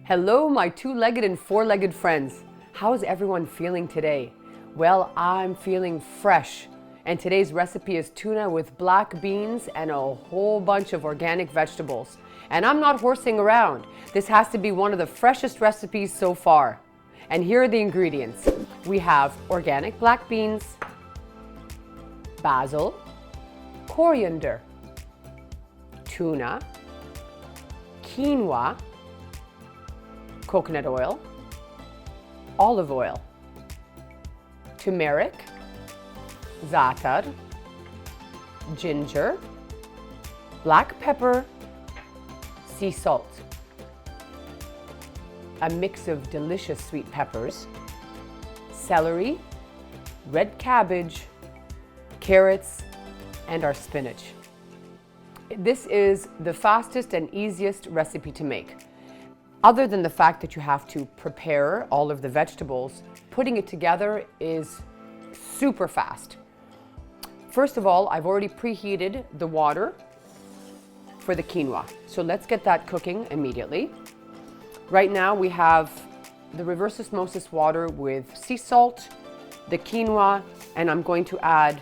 Hello, my two-legged and four-legged friends. How is everyone feeling today? Well, I'm feeling fresh. And today's recipe is tuna with black beans and a whole bunch of organic vegetables. And I'm not horsing around. This has to be one of the freshest recipes so far. And here are the ingredients. We have organic black beans, basil, coriander, tuna, quinoa, coconut oil, olive oil, turmeric, za'atar, ginger, black pepper, sea salt, a mix of delicious sweet peppers, celery, red cabbage, carrots, and our spinach. This is the fastest and easiest recipe to make. Other than the fact that you have to prepare all of the vegetables, putting it together is super fast. First of all, I've already preheated the water for the quinoa. So let's get that cooking immediately. Right now we have the reverse osmosis water with sea salt, the quinoa, and I'm going to add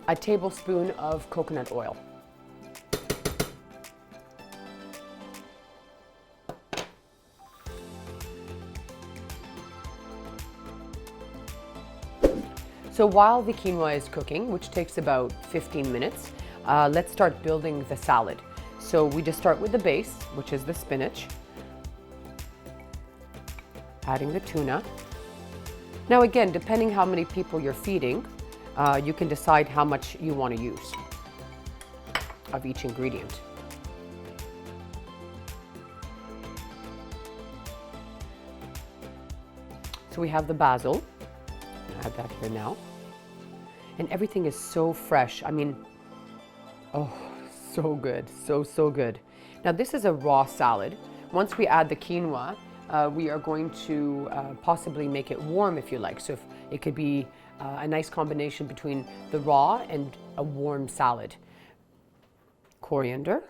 a tablespoon of coconut oil. So while the quinoa is cooking, which takes about 15 minutes, let's start building the salad. So we just start with the base, which is the spinach, adding the tuna. Now again, depending how many people you're feeding, you can decide how much you want to use of each ingredient. So we have the basil. Add that here now. And everything is so fresh. I mean, oh, so good, so good. Now this is a raw salad. Once we add the quinoa, we are going to possibly make it warm if you like. So if it could be a nice combination between the raw and a warm salad. Coriander.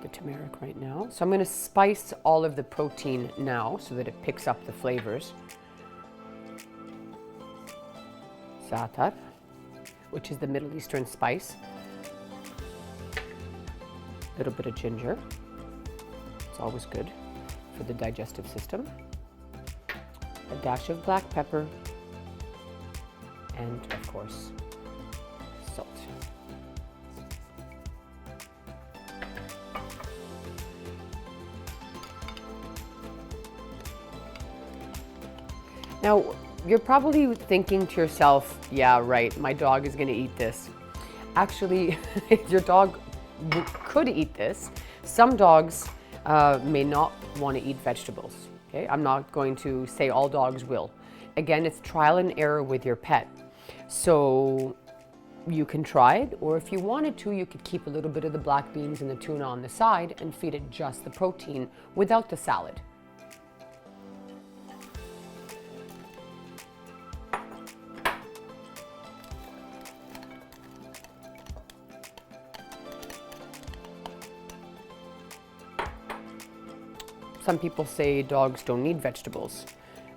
The turmeric right now. So I'm going to spice all of the protein now so that it picks up the flavors. Za'atar, which is the Middle Eastern spice. A little bit of ginger. It's always good for the digestive system. A dash of black pepper. And of course, salt. Now, you're probably thinking to yourself, yeah, right, my dog is going to eat this. Actually, your dog could eat this. Some dogs may not want to eat vegetables. Okay? I'm not going to say all dogs will. Again, it's trial and error with your pet. So you can try it, or if you wanted to, you could keep a little bit of the black beans and the tuna on the side and feed it just the protein without the salad. Some people say dogs don't need vegetables.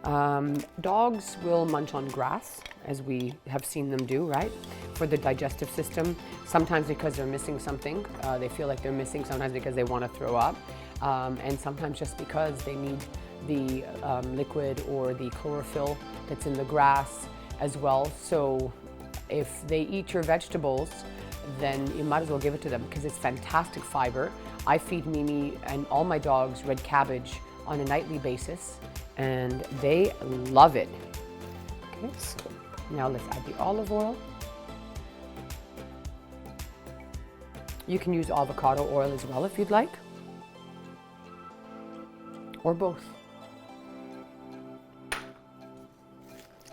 Dogs will munch on grass, as we have seen them do, right? For the digestive system, sometimes because they're missing something. They feel like they're missing, sometimes because they want to throw up, and sometimes just because they need the liquid or the chlorophyll that's in the grass as well. So if they eat your vegetables, then you might as well give it to them because it's fantastic fiber. I feed Mimi and all my dogs red cabbage on a nightly basis, and they love it. Okay, so now let's add the olive oil. You can use avocado oil as well if you'd like, or both.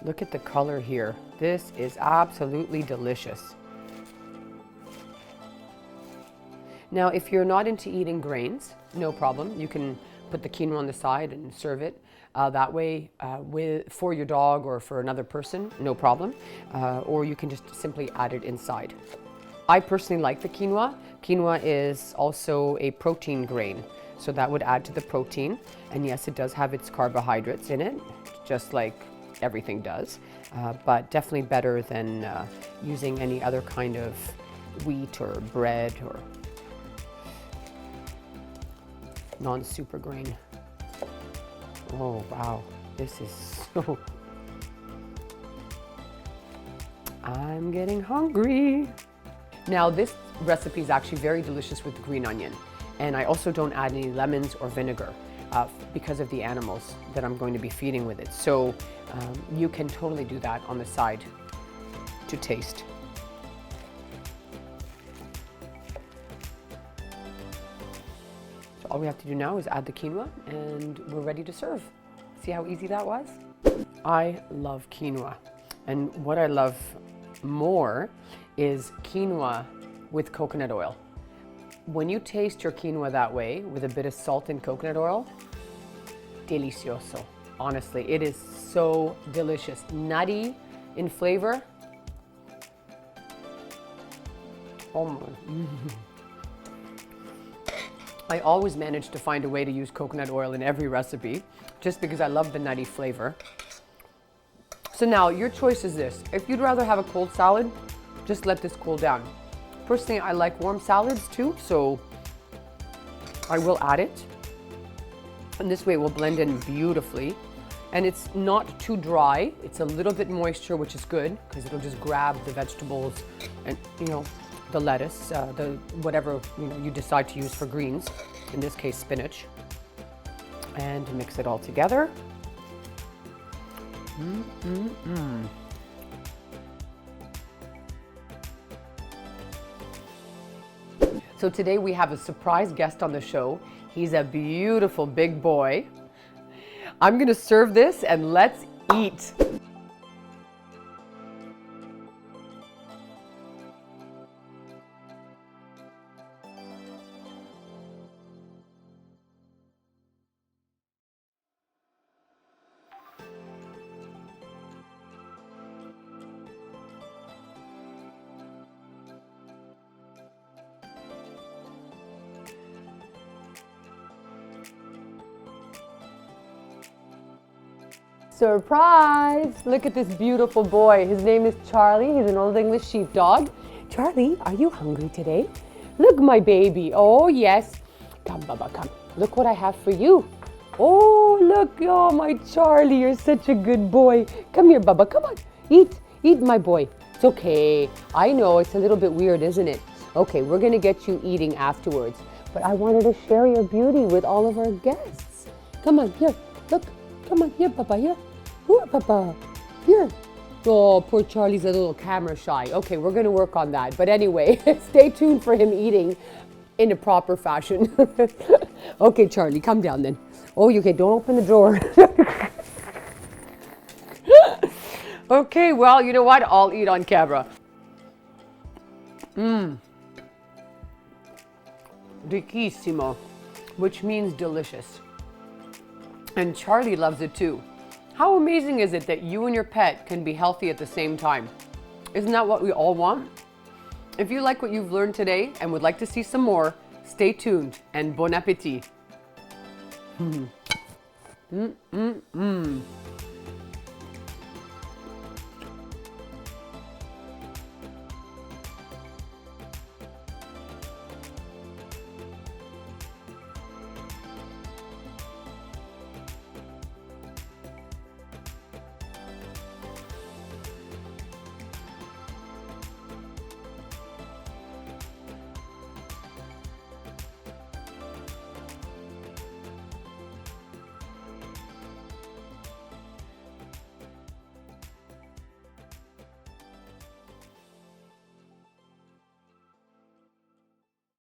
Look at the color here. This is absolutely delicious. Now, if you're not into eating grains, no problem. You can put the quinoa on the side and serve it. That way, for your dog or for another person, no problem. Or you can just simply add it inside. I personally like the quinoa. Quinoa is also a protein grain, so that would add to the protein. And yes, it does have its carbohydrates in it, just like everything does, but definitely better than using any other kind of wheat or bread or non-super grain. Oh wow, this is so... I'm getting hungry. Now this recipe is actually very delicious with green onion, and I also don't add any lemons or vinegar because of the animals that I'm going to be feeding with it. So you can totally do that on the side to taste. So all we have to do now is add the quinoa and we're ready to serve. See how easy that was? I love quinoa, and what I love more is quinoa with coconut oil. When you taste your quinoa that way, with a bit of salt and coconut oil, delicioso. Honestly, it is so delicious. Nutty in flavor. Oh my. I always manage to find a way to use coconut oil in every recipe, just because I love the nutty flavor. So now your choice is this. If you'd rather have a cold salad, just let this cool down. Personally, I like warm salads too, so I will add it. And this way it will blend in beautifully. And it's not too dry. It's a little bit moisture, which is good because it'll just grab the vegetables and, you know, the lettuce, the whatever, you know, you decide to use for greens, in this case spinach, and mix it all together. So today we have a surprise guest on the show. He's a beautiful big boy. I'm gonna serve this and let's eat. Surprise! Look at this beautiful boy. His name is Charlie. He's an Old English sheepdog. Charlie, are you hungry today? Look, my baby. Oh, yes. Come, Bubba, come. Look what I have for you. Oh, look. Oh, my Charlie, you're such a good boy. Come here, Bubba. Come on. Eat. Eat, my boy. It's okay. I know it's a little bit weird, isn't it? Okay, we're going to get you eating afterwards. But I wanted to share your beauty with all of our guests. Come on, here. Look. Come on, here, Bubba, here. Here, Papa. Here. Oh, poor Charlie's a little camera shy. Okay, we're going to work on that. But anyway, stay tuned for him eating in a proper fashion. Okay, Charlie, come down then. Oh, okay, don't open the drawer. Okay, well, you know what? I'll eat on camera. Riquissimo, which means delicious. And Charlie loves it too. How amazing is it that you and your pet can be healthy at the same time? Isn't that what we all want? If you like what you've learned today and would like to see some more, stay tuned and bon appetit.